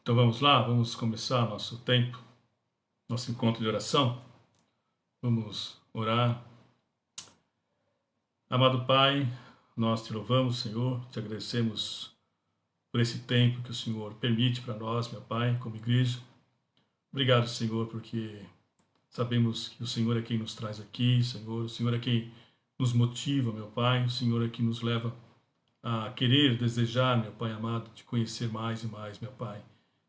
Então vamos lá, vamos começar nosso tempo, nosso encontro de oração. Vamos orar. Amado Pai, nós te louvamos, Senhor, te agradecemos por esse tempo que o Senhor permite para nós, meu Pai, como igreja. Obrigado, Senhor, porque sabemos que o Senhor é quem nos traz aqui, Senhor. O Senhor é quem nos motiva, meu Pai. O Senhor é quem nos leva a querer, desejar, meu Pai amado, te conhecer mais e mais, meu Pai.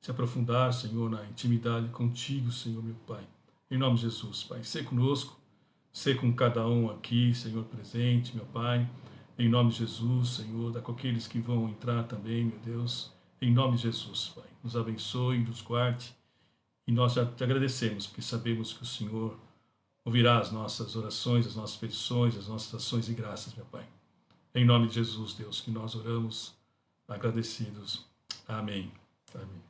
Se aprofundar, Senhor, na intimidade contigo, Senhor, meu Pai. Em nome de Jesus, Pai. Sê conosco, sê com cada um aqui, Senhor, presente, meu Pai. Em nome de Jesus, Senhor, dá com aqueles que vão entrar também, meu Deus. Em nome de Jesus, Pai. Nos abençoe, nos guarde. E nós já te agradecemos, porque sabemos que o Senhor ouvirá as nossas orações, as nossas petições, as nossas ações e graças, meu Pai. Em nome de Jesus, Deus, que nós oramos agradecidos. Amém. Amém.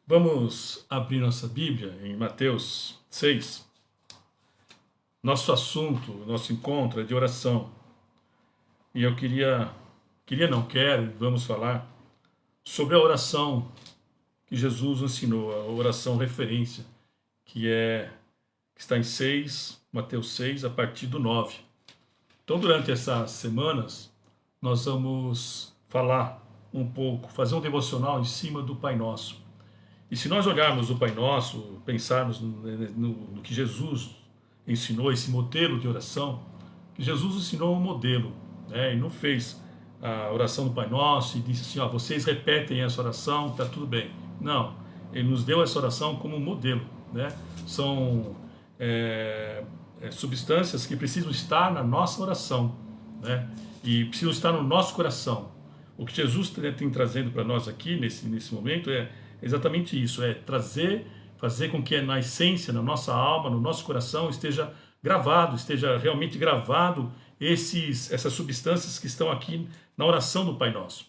Vamos abrir nossa Bíblia em Mateus 6. Nosso assunto, nosso encontro é de oração. E eu vamos falar sobre a oração que Jesus ensinou, a oração referência, que está em Mateus 6, a partir do 9. Então, durante essas semanas, nós vamos falar um pouco, fazer um devocional em cima do Pai Nosso. E se nós olharmos o Pai Nosso, pensarmos no que Jesus ensinou, esse modelo de oração, que Jesus ensinou um modelo, né? E não fez a oração do Pai Nosso e disse assim, ó, vocês repetem essa oração, tá tudo bem. Não, ele nos deu essa oração como modelo, né? São substâncias que precisam estar na nossa oração, né? E precisam estar no nosso coração. O que Jesus tem trazendo para nós aqui nesse momento é exatamente isso, fazer com que na essência, na nossa alma, no nosso coração esteja realmente gravado essas substâncias que estão aqui na oração do Pai Nosso.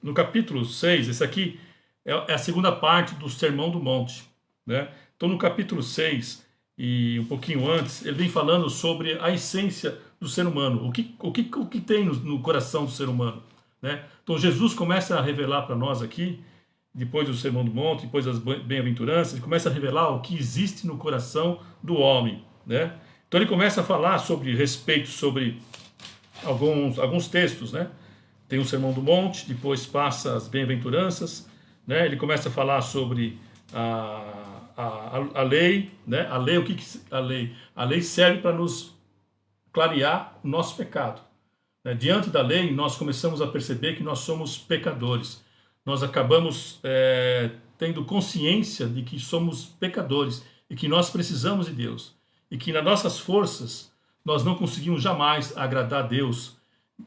No capítulo 6, esse aqui é a segunda parte do Sermão do Monte, né? Então no capítulo 6 e um pouquinho antes, ele vem falando sobre a essência do ser humano, o que tem no coração do ser humano, né? Então Jesus começa a revelar para nós aqui, depois do Sermão do Monte, depois das bem-aventuranças, ele começa a revelar o que existe no coração do homem, né? Então ele começa a falar sobre alguns textos, né? Tem o Sermão do Monte, depois passa as bem-aventuranças, né? Ele começa a falar sobre a lei, né? A lei, a lei? A lei serve para nos clarear o nosso pecado. Diante da lei, nós começamos a perceber que nós somos pecadores. Nós acabamos tendo consciência de que somos pecadores e que nós precisamos de Deus. E que nas nossas forças nós não conseguimos jamais agradar a Deus.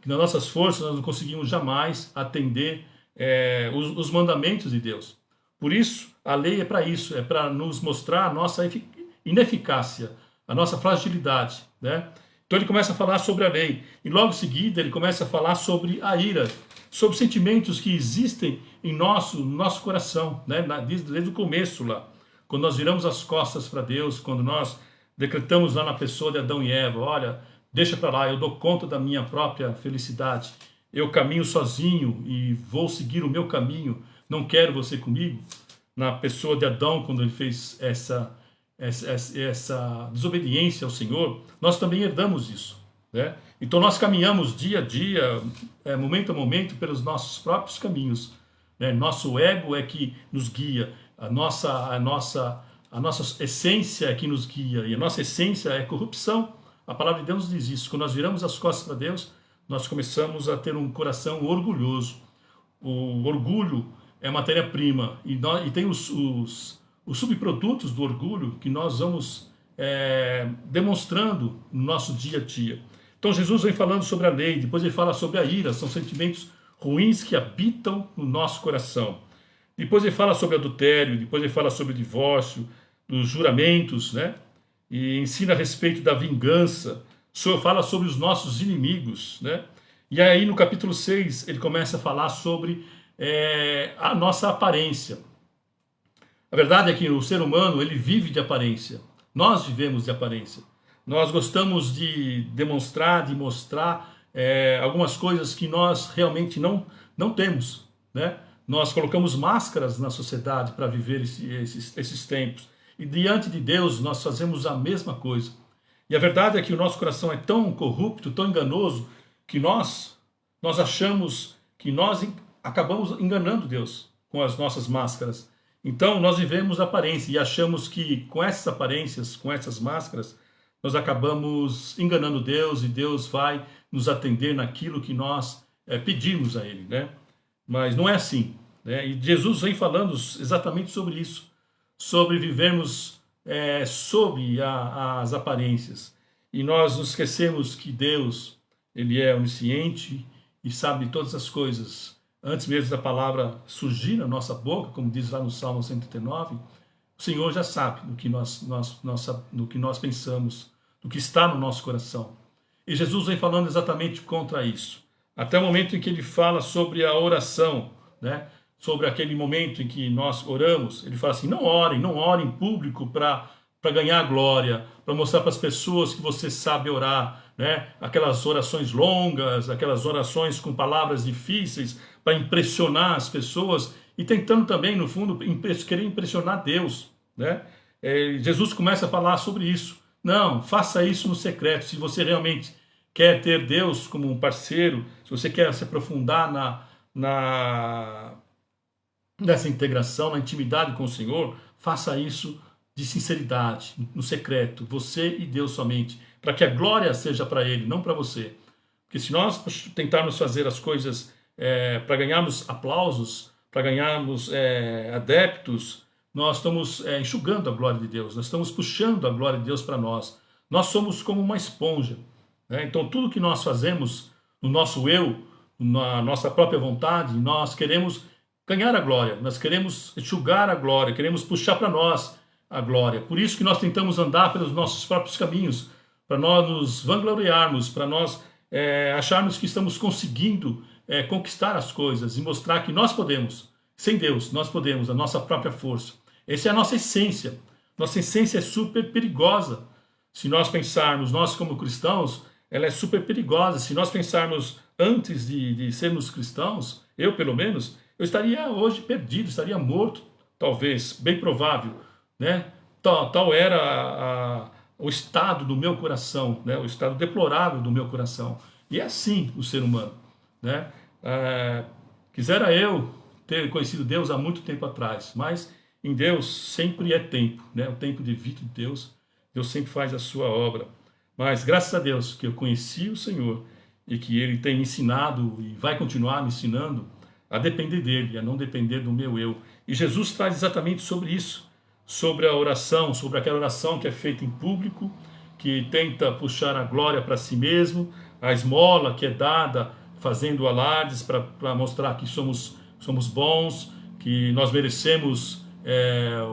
Que nas nossas forças nós não conseguimos jamais atender os mandamentos de Deus. Por isso, a lei é para isso, é para nos mostrar a nossa ineficácia, a nossa fragilidade, né? Então ele começa a falar sobre a lei. E logo em seguida ele começa a falar sobre a ira, sobre sentimentos que existem no nosso coração, né? Desde o começo lá. Quando nós viramos as costas para Deus, quando nós decretamos lá na pessoa de Adão e Eva, olha, deixa para lá, eu dou conta da minha própria felicidade. Eu caminho sozinho e vou seguir o meu caminho. Não quero você comigo. Na pessoa de Adão, quando ele fez essa desobediência ao Senhor, nós também herdamos isso, né? Então nós caminhamos dia a dia, momento a momento, pelos nossos próprios caminhos, né? Nosso ego é que nos guia, a nossa essência é que nos guia, e a nossa essência é corrupção. A palavra de Deus diz isso. Quando nós viramos as costas para Deus, nós começamos a ter um coração orgulhoso. O orgulho é matéria-prima e tem os subprodutos do orgulho que nós vamos demonstrando no nosso dia a dia. Então Jesus vem falando sobre a lei, depois ele fala sobre a ira, são sentimentos ruins que habitam no nosso coração. Depois ele fala sobre adultério, depois ele fala sobre o divórcio, dos juramentos, né? E ensina a respeito da vingança, fala sobre os nossos inimigos, né? E aí no capítulo 6 ele começa a falar sobre a nossa aparência. A verdade é que o ser humano ele vive de aparência. Nós vivemos de aparência. Nós gostamos de demonstrar, de mostrar algumas coisas que nós realmente não Não temos, né? Nós colocamos máscaras na sociedade para viver esses tempos. E diante de Deus nós fazemos a mesma coisa. E a verdade é que o nosso coração é tão corrupto, tão enganoso, que nós achamos que nós acabamos enganando Deus com as nossas máscaras. Então nós vivemos a aparência e achamos que com essas aparências, com essas máscaras, nós acabamos enganando Deus e Deus vai nos atender naquilo que nós pedimos a Ele, né? Mas não é assim, né? E Jesus vem falando exatamente sobre isso, sobre vivermos sob as aparências. E nós nos esquecemos que Deus, Ele é onisciente e sabe de todas as coisas. Antes mesmo da palavra surgir na nossa boca, como diz lá no Salmo 139, o Senhor já sabe do que nós pensamos, do que está no nosso coração. E Jesus vem falando exatamente contra isso. Até o momento em que ele fala sobre a oração, né? Sobre aquele momento em que nós oramos, ele fala assim, não orem em público para ganhar glória, para mostrar para as pessoas que você sabe orar, né? Aquelas orações longas, aquelas orações com palavras difíceis, para impressionar as pessoas e tentando também, no fundo, querer impressionar Deus, né? Jesus começa a falar sobre isso. Não, faça isso no secreto. Se você realmente quer ter Deus como um parceiro, se você quer se aprofundar nessa integração, na intimidade com o Senhor, faça isso de sinceridade, no secreto, você e Deus somente, para que a glória seja para Ele, não para você. Porque se nós tentarmos fazer as coisas para ganharmos aplausos, para ganharmos adeptos, nós estamos enxugando a glória de Deus, nós estamos puxando a glória de Deus para nós. Nós somos como uma esponja, né? Então tudo que nós fazemos no nosso eu, na nossa própria vontade, nós queremos ganhar a glória, nós queremos enxugar a glória, queremos puxar para nós a glória. Por isso que nós tentamos andar pelos nossos próprios caminhos, para nós nos vangloriarmos, para nós acharmos que estamos conseguindo conquistar as coisas e mostrar que nós podemos. Sem Deus, nós podemos, a nossa própria força. Essa é a nossa essência. Nossa essência é super perigosa. Se nós pensarmos, nós como cristãos, ela é super perigosa. Se nós pensarmos antes de sermos cristãos, eu pelo menos, eu estaria hoje perdido, estaria morto, talvez, bem provável, né? Tal era o estado do meu coração, né? O estado deplorável do meu coração. E é assim o ser humano, né? Quisera eu ter conhecido Deus há muito tempo atrás, mas em Deus sempre é tempo, né? O tempo de vida de Deus, Deus sempre faz a sua obra. Mas graças a Deus que eu conheci o Senhor e que Ele tem me ensinado e vai continuar me ensinando a depender dEle, a não depender do meu eu. E Jesus traz exatamente sobre isso, sobre a oração, sobre aquela oração que é feita em público, que tenta puxar a glória para si mesmo, a esmola que é dada fazendo alardes para mostrar que somos bons, que nós merecemos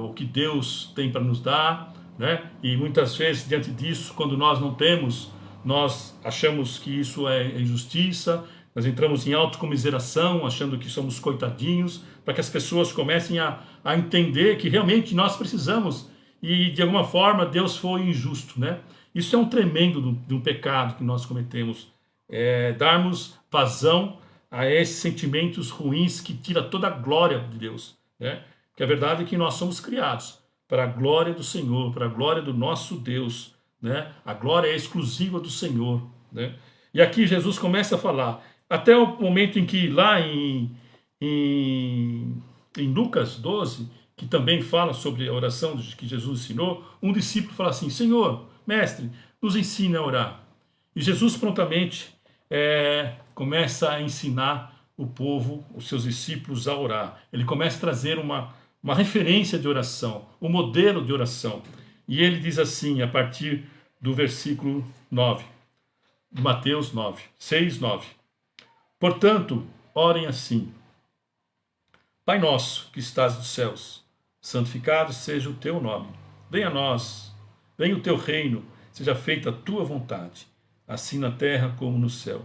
o que Deus tem para nos dar, né? E muitas vezes, diante disso, quando nós não temos, nós achamos que isso é injustiça, nós entramos em autocomiseração, achando que somos coitadinhos, para que as pessoas comecem a entender que realmente nós precisamos e, de alguma forma, Deus foi injusto, né? Isso é um tremendo de um pecado que nós cometemos, darmos vazão a esses sentimentos ruins que tira toda a glória de Deus, né? Que a verdade é que nós somos criados para a glória do Senhor, para a glória do nosso Deus, né? A glória é exclusiva do Senhor, né? E aqui Jesus começa a falar, até o momento em que lá em Lucas 12, que também fala sobre a oração que Jesus ensinou, um discípulo fala assim, Senhor, mestre, nos ensine a orar. E Jesus prontamente começa a ensinar o povo, os seus discípulos a orar. Ele começa a trazer uma referência de oração, um modelo de oração. E ele diz assim, a partir do versículo 9, de Mateus 9, 6, 9. Portanto, orem assim. Pai nosso, que estás nos céus, santificado seja o teu nome. Venha a nós, venha o teu reino, seja feita a tua vontade, assim na terra como no céu.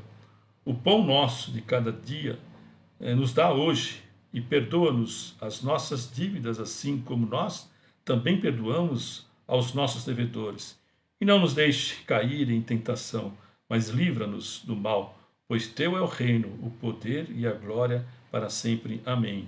O pão nosso de cada dia nos dá hoje, e perdoa-nos as nossas dívidas, assim como nós também perdoamos aos nossos devedores. E não nos deixe cair em tentação, mas livra-nos do mal, pois teu é o reino, o poder e a glória para sempre. Amém.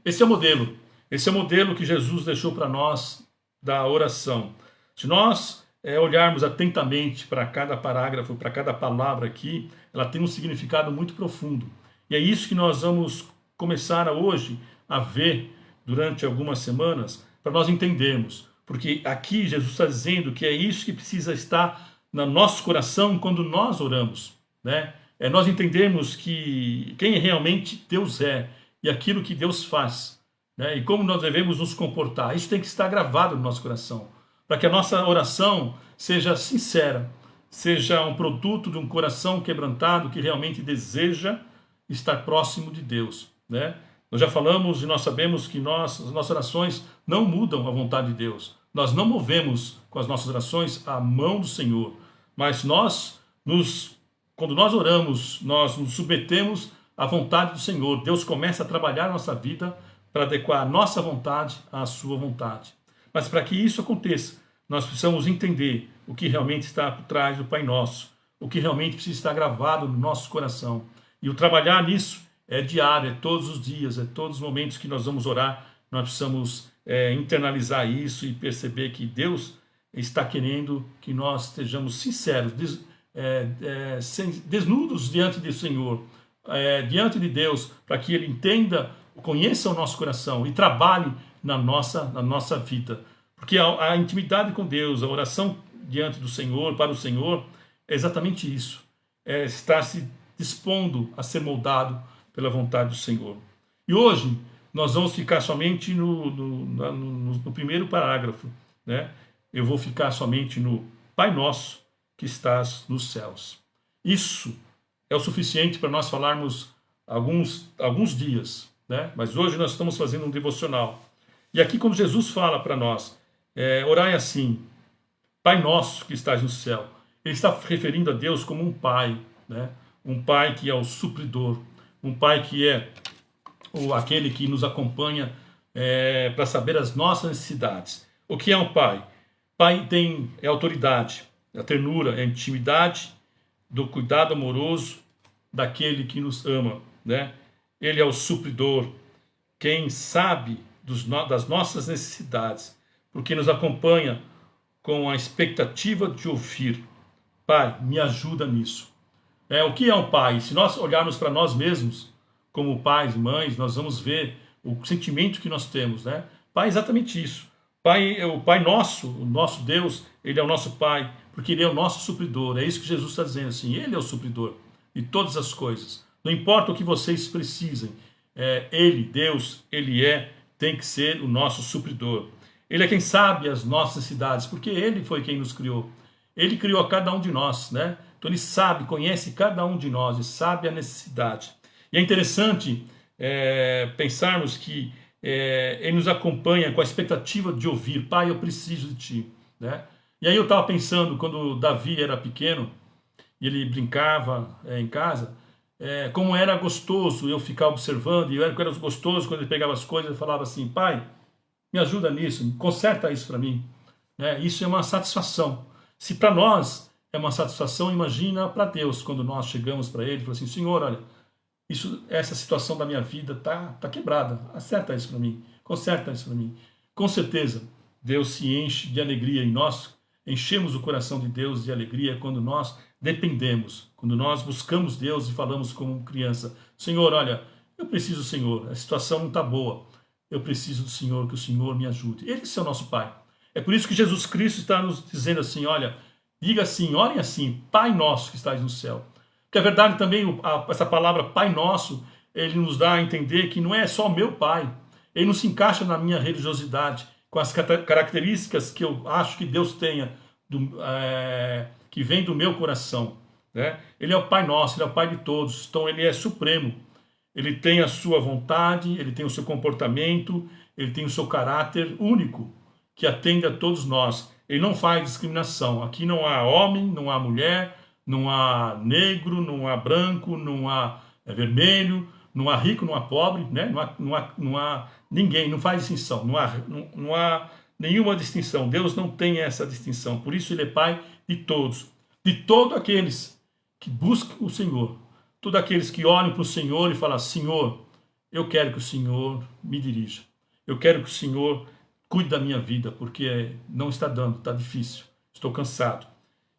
Esse é o modelo. Esse é o modelo que Jesus deixou para nós da oração. Se nós olharmos atentamente para cada parágrafo, para cada palavra aqui, ela tem um significado muito profundo. E é isso que nós vamos começar hoje a ver durante algumas semanas, para nós entendermos. Porque aqui Jesus está dizendo que é isso que precisa estar no nosso coração quando nós oramos, né? É nós entendermos que quem realmente Deus é e aquilo que Deus faz, né? E como nós devemos nos comportar. Isso tem que estar gravado no nosso coração, para que a nossa oração seja sincera, seja um produto de um coração quebrantado que realmente deseja estar próximo de Deus, né? Nós já falamos e nós sabemos que as nossas orações não mudam a vontade de Deus. Nós não movemos com as nossas orações a mão do Senhor, mas quando nós oramos, nós nos submetemos à vontade do Senhor. Deus começa a trabalhar a nossa vida para adequar a nossa vontade à sua vontade. Mas para que isso aconteça, nós precisamos entender o que realmente está por trás do Pai Nosso, o que realmente precisa estar gravado no nosso coração. E o trabalhar nisso é diário, é todos os dias, é todos os momentos que nós vamos orar. Nós precisamos internalizar isso e perceber que Deus está querendo que nós estejamos sinceros, desnudos diante do Senhor, diante de Deus, para que Ele entenda, conheça o nosso coração e trabalhe na nossa vida. Porque a intimidade com Deus, a oração diante do Senhor, para o Senhor, é exatamente isso. É estar se dispondo a ser moldado pela vontade do Senhor. E hoje nós vamos ficar somente no primeiro parágrafo, né? Eu vou ficar somente no Pai Nosso que estás nos céus. Isso é o suficiente para nós falarmos alguns dias, né? Mas hoje nós estamos fazendo um devocional. E aqui quando Jesus fala para nós, orai assim, Pai Nosso que estás no céu, ele está referindo a Deus como um Pai, né? Um Pai que é o supridor, um Pai que é aquele que nos acompanha para saber as nossas necessidades. O que é um Pai? Pai é autoridade, a ternura, a intimidade, do cuidado amoroso daquele que nos ama, né? Ele é o supridor, quem sabe das nossas necessidades, porque nos acompanha com a expectativa de ouvir. Pai, me ajuda nisso. O que é um pai? Se nós olharmos para nós mesmos, como pais, mães, nós vamos ver o sentimento que nós temos, né? Pai é exatamente isso. Pai, o Pai Nosso, o nosso Deus, Ele é o nosso Pai, porque Ele é o nosso supridor. É isso que Jesus está dizendo, assim, Ele é o supridor de todas as coisas. Não importa o que vocês precisem, Ele, Deus, Ele tem que ser o nosso supridor. Ele é quem sabe as nossas necessidades, porque Ele foi quem nos criou. Ele criou a cada um de nós, né? Então Ele sabe, conhece cada um de nós e sabe a necessidade. E é interessante pensarmos que Ele nos acompanha com a expectativa de ouvir. Pai, eu preciso de Ti, né? E aí eu estava pensando, quando Davi era pequeno, e ele brincava em casa, como era gostoso eu ficar observando, e era gostoso quando ele pegava as coisas e falava assim, pai, me ajuda nisso, conserta isso para mim, né? Isso é uma satisfação. Se para nós é uma satisfação, imagina para Deus, quando nós chegamos para Ele e falamos assim, Senhor, olha, essa situação da minha vida tá quebrada, acerta isso para mim, conserta isso para mim. Com certeza, Deus se enche de alegria em nós, enchemos o coração de Deus de alegria quando nós dependemos, quando nós buscamos Deus e falamos como criança, Senhor, olha, eu preciso do Senhor, a situação não está boa, eu preciso do Senhor, que o Senhor me ajude. Ele é o nosso Pai. É por isso que Jesus Cristo está nos dizendo assim, olha, diga assim, orem assim, Pai Nosso que estás no céu. Porque a verdade também, essa palavra Pai Nosso, ele nos dá a entender que não é só meu Pai, ele não se encaixa na minha religiosidade, com as características que eu acho que Deus tenha, que vem do meu coração, né? Ele é o Pai Nosso, Ele é o Pai de todos, então Ele é supremo, Ele tem a sua vontade, Ele tem o seu comportamento, Ele tem o seu caráter único, que atende a todos nós. Ele não faz discriminação, aqui não há homem, não há mulher, não há negro, não há branco, não há vermelho, não há rico, não há pobre, né? Não há ninguém, não faz distinção, não há nenhuma distinção. Deus não tem essa distinção, por isso Ele é Pai de todos aqueles que buscam o Senhor, Todos aqueles que olham para o Senhor e falam: Senhor, eu quero que o Senhor me dirija. Eu quero que o Senhor cuide da minha vida, porque não está dando, está difícil. Estou cansado.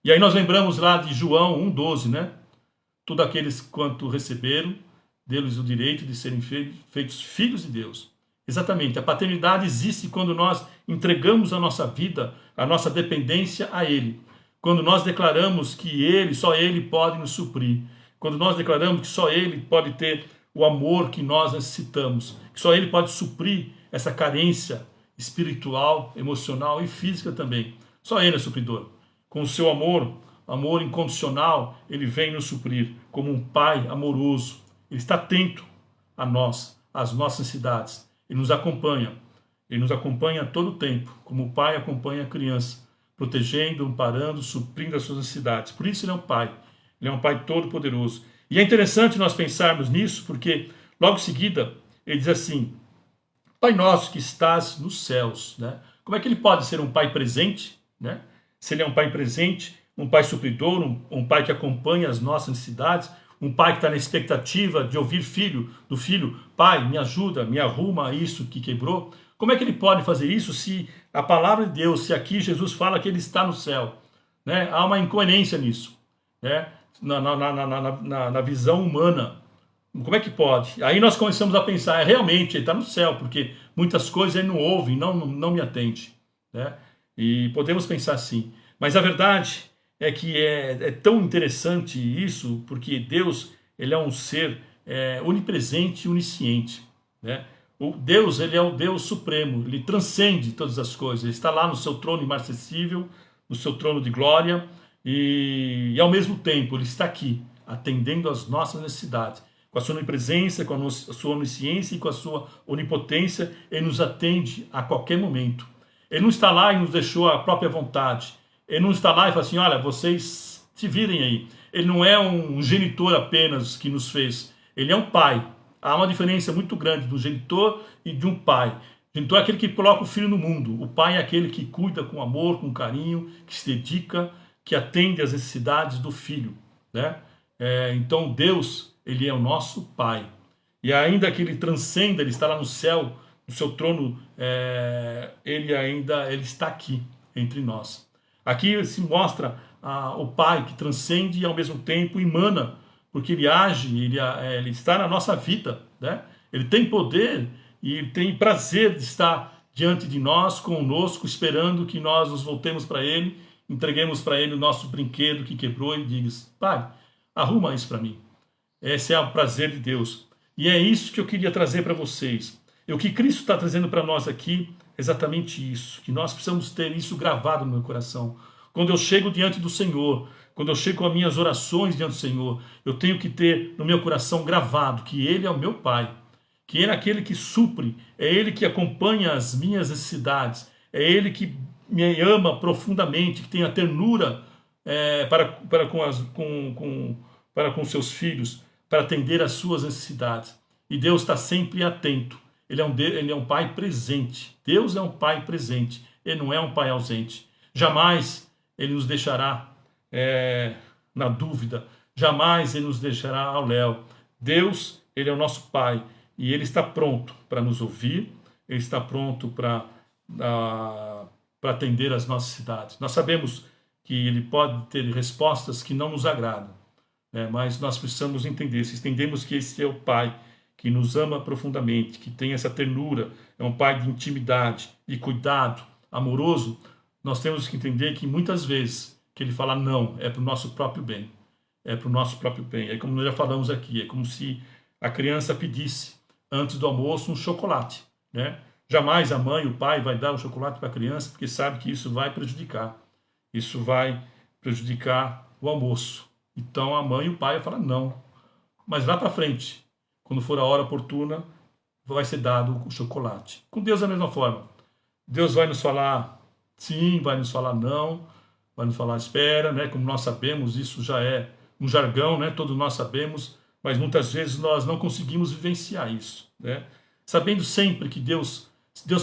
E aí nós lembramos lá de João 1,12, né? Todos aqueles quanto receberam, deu-lhes o direito de serem feitos filhos de Deus. Exatamente, a paternidade existe quando nós entregamos a nossa vida, a nossa dependência a Ele. Quando nós declaramos que Ele, só Ele pode nos suprir. Quando nós declaramos que só Ele pode ter o amor que nós necessitamos. Que só Ele pode suprir essa carência espiritual, emocional e física também. Só Ele é supridor. Com o seu amor incondicional, Ele vem nos suprir como um Pai amoroso. Ele está atento a nós, às nossas necessidades. Ele nos acompanha. Ele nos acompanha todo o tempo, como o pai acompanha a criança, protegendo, amparando, suprindo as suas necessidades. Por isso Ele é um Pai. Ele é um Pai todo-poderoso. E é interessante nós pensarmos nisso, porque logo em seguida Ele diz assim: Pai nosso que estás nos céus. Né? Como é que Ele pode ser um Pai presente? Né? Se Ele é um Pai presente, um Pai supridor, um Pai que acompanha as nossas necessidades, um pai que está na expectativa de ouvir do filho: Pai, me ajuda, me arruma isso que quebrou. Como é que ele pode fazer isso se a palavra de Deus, se aqui Jesus fala que Ele está no céu? Né? Há uma incoerência nisso, né? Na visão humana. Como é que pode? Aí nós começamos a pensar: realmente Ele está no céu, porque muitas coisas Ele não ouve, não me atende. Né? E podemos pensar assim. Mas a verdade é que é tão interessante isso, porque Deus, Ele é um ser onipresente e onisciente. Né? O Deus, Ele é o Deus supremo, Ele transcende todas as coisas, Ele está lá no seu trono imarcessível, no seu trono de glória, e ao mesmo tempo Ele está aqui, atendendo às nossas necessidades. Com a sua onipresença, com a sua onisciência e com a sua onipotência, Ele nos atende a qualquer momento. Ele não está lá e nos deixou a própria vontade. Ele não está lá e fala assim: olha, vocês se virem aí. Ele não é um genitor apenas que nos fez. Ele é um pai. Há uma diferença muito grande do genitor e de um pai. O genitor é aquele que coloca o filho no mundo. O pai é aquele que cuida com amor, com carinho, que se dedica, que atende às necessidades do filho. Né? Então Deus, Ele é o nosso pai. E ainda que Ele transcenda, Ele está lá no céu, no seu trono, Ele está aqui entre nós. Aqui se mostra o Pai que transcende e ao mesmo tempo emana, porque Ele age, Ele está na nossa vida. Né? Ele tem poder e Ele tem prazer de estar diante de nós, conosco, esperando que nós nos voltemos para Ele, entreguemos para Ele o nosso brinquedo que quebrou e diga: Pai, arruma isso para mim. Esse é o prazer de Deus. E é isso que eu queria trazer para vocês. E o que Cristo está trazendo para nós aqui é exatamente isso, que nós precisamos ter isso gravado no meu coração. Quando eu chego diante do Senhor, quando eu chego com as minhas orações diante do Senhor, eu tenho que ter no meu coração gravado que Ele é o meu Pai, que Ele é aquele que supre, é Ele que acompanha as minhas necessidades, é Ele que me ama profundamente, que tem a ternura para com seus filhos, para atender às suas necessidades. E Deus está sempre atento. Ele é um Pai presente. Deus é um Pai presente. Ele não é um Pai ausente. Jamais Ele nos deixará na dúvida. Jamais Ele nos deixará ao léu. Deus, Ele é o nosso Pai. E Ele está pronto para nos ouvir. Ele está pronto para atender às nossas necessidades. Nós sabemos que Ele pode ter respostas que não nos agradam. Mas nós precisamos entender. Se entendemos que esse é o Pai que nos ama profundamente, que tem essa ternura, é um Pai de intimidade, de cuidado, amoroso, nós temos que entender que muitas vezes que Ele fala não, é para o nosso próprio bem. É para o nosso próprio bem. É como nós já falamos aqui, é como se a criança pedisse antes do almoço um chocolate. Né? Jamais a mãe, o pai vai dar o chocolate para a criança, porque sabe que isso vai prejudicar. Isso vai prejudicar o almoço. Então a mãe e o pai falam não. Mas lá para frente, quando for a hora oportuna, vai ser dado o chocolate. Com Deus é a mesma forma. Deus vai nos falar sim, vai nos falar não, vai nos falar espera, né? Como nós sabemos, isso já é um jargão, né? Todos nós sabemos, mas muitas vezes nós não conseguimos vivenciar isso, né? Sabendo sempre que Deus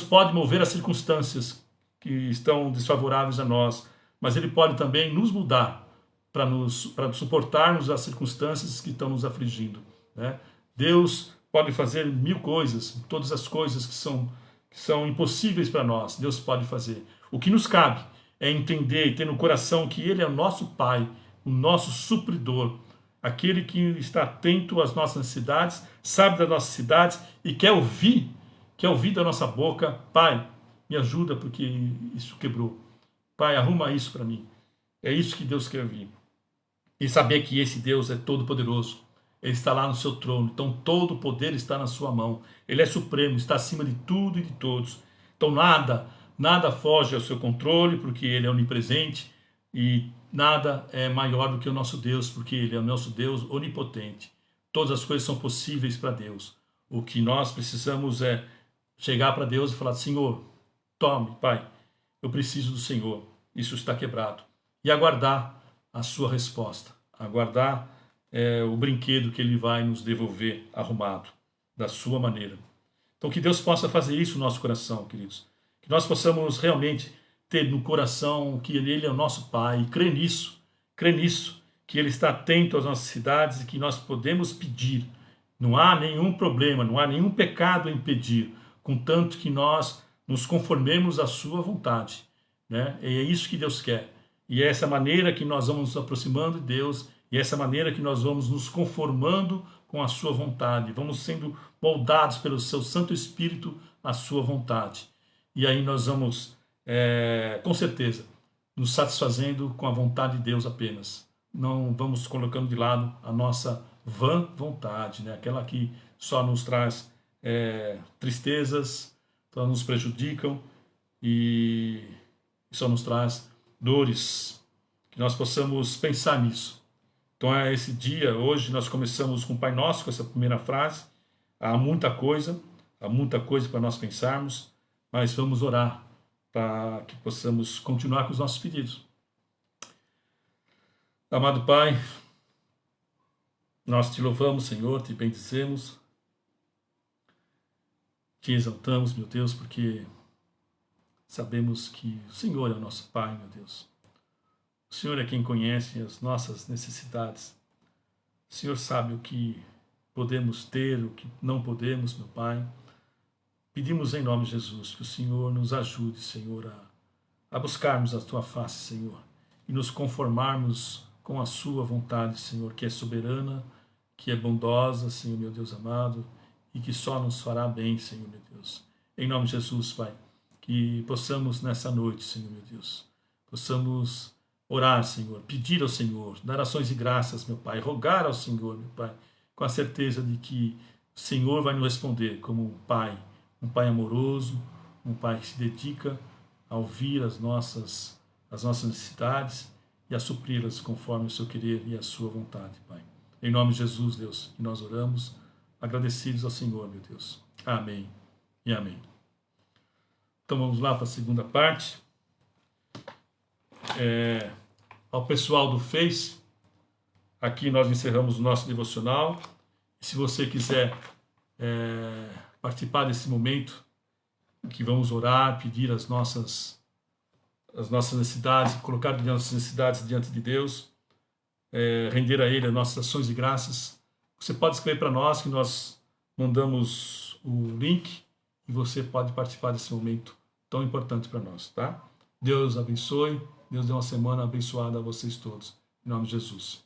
pode mover as circunstâncias que estão desfavoráveis a nós, mas Ele pode também nos mudar para suportarmos as circunstâncias que estão nos afligindo, né? Deus pode fazer mil coisas, todas as coisas que são impossíveis para nós, Deus pode fazer. O que nos cabe é entender e ter no coração que Ele é o nosso Pai, o nosso supridor, aquele que está atento às nossas necessidades, sabe das nossas necessidades e quer ouvir da nossa boca: Pai, me ajuda porque isso quebrou. Pai, arruma isso para mim. É isso que Deus quer ouvir. E saber que esse Deus é todo poderoso. Ele está lá no seu trono. Então todo o poder está na sua mão. Ele é supremo, está acima de tudo e de todos. Então nada foge ao seu controle, porque Ele é onipresente. E nada é maior do que o nosso Deus, porque Ele é o nosso Deus onipotente. Todas as coisas são possíveis para Deus. O que nós precisamos é chegar para Deus e falar: Senhor, tome, Pai, eu preciso do Senhor. Isso está quebrado. E aguardar a sua resposta. Aguardar o brinquedo que Ele vai nos devolver arrumado, da sua maneira. Então que Deus possa fazer isso no nosso coração, queridos. Que nós possamos realmente ter no coração que Ele é o nosso Pai, e crer nisso, que Ele está atento às nossas necessidades e que nós podemos pedir. Não há nenhum problema, não há nenhum pecado em pedir, contanto que nós nos conformemos à sua vontade, né? E é isso que Deus quer. E é essa maneira que nós vamos nos aproximando de Deus, e é essa maneira que nós vamos nos conformando com a sua vontade, vamos sendo moldados pelo seu Santo Espírito à sua vontade. E aí nós vamos, com certeza, nos satisfazendo com a vontade de Deus apenas. Não vamos colocando de lado a nossa vã vontade, né? Aquela que só nos traz tristezas, só nos prejudicam e só nos traz dores. Que nós possamos pensar nisso. Então esse dia, hoje, nós começamos com o Pai Nosso, com essa primeira frase. Há muita coisa para nós pensarmos, mas vamos orar para que possamos continuar com os nossos pedidos. Amado Pai, nós te louvamos, Senhor, te bendizemos, te exaltamos, meu Deus, porque sabemos que o Senhor é o nosso Pai, meu Deus. O Senhor é quem conhece as nossas necessidades. O Senhor sabe o que podemos ter, o que não podemos, meu Pai. Pedimos em nome de Jesus que o Senhor nos ajude, Senhor, a buscarmos a Tua face, Senhor, e nos conformarmos com a Sua vontade, Senhor, que é soberana, que é bondosa, Senhor, meu Deus amado, e que só nos fará bem, Senhor, meu Deus. Em nome de Jesus, Pai, que possamos nessa noite, Senhor, meu Deus, possamos orar, Senhor, pedir ao Senhor, dar ações de graças, meu Pai, rogar ao Senhor, meu Pai, com a certeza de que o Senhor vai nos responder como um Pai amoroso, um Pai que se dedica a ouvir as nossas necessidades e a supri-las conforme o seu querer e a sua vontade, Pai. Em nome de Jesus, Deus, que nós oramos, agradecidos ao Senhor, meu Deus. Amém e amém. Então vamos lá para a segunda parte. Ao pessoal do Face, aqui nós encerramos o nosso devocional. Se você quiser participar desse momento, que vamos orar, pedir as nossas necessidades, colocar as nossas necessidades diante de Deus, render a Ele as nossas ações de graças, você pode escrever para nós, que nós mandamos o link e você pode participar desse momento tão importante para nós, tá? Deus abençoe, Deus dê uma semana abençoada a vocês todos. Em nome de Jesus.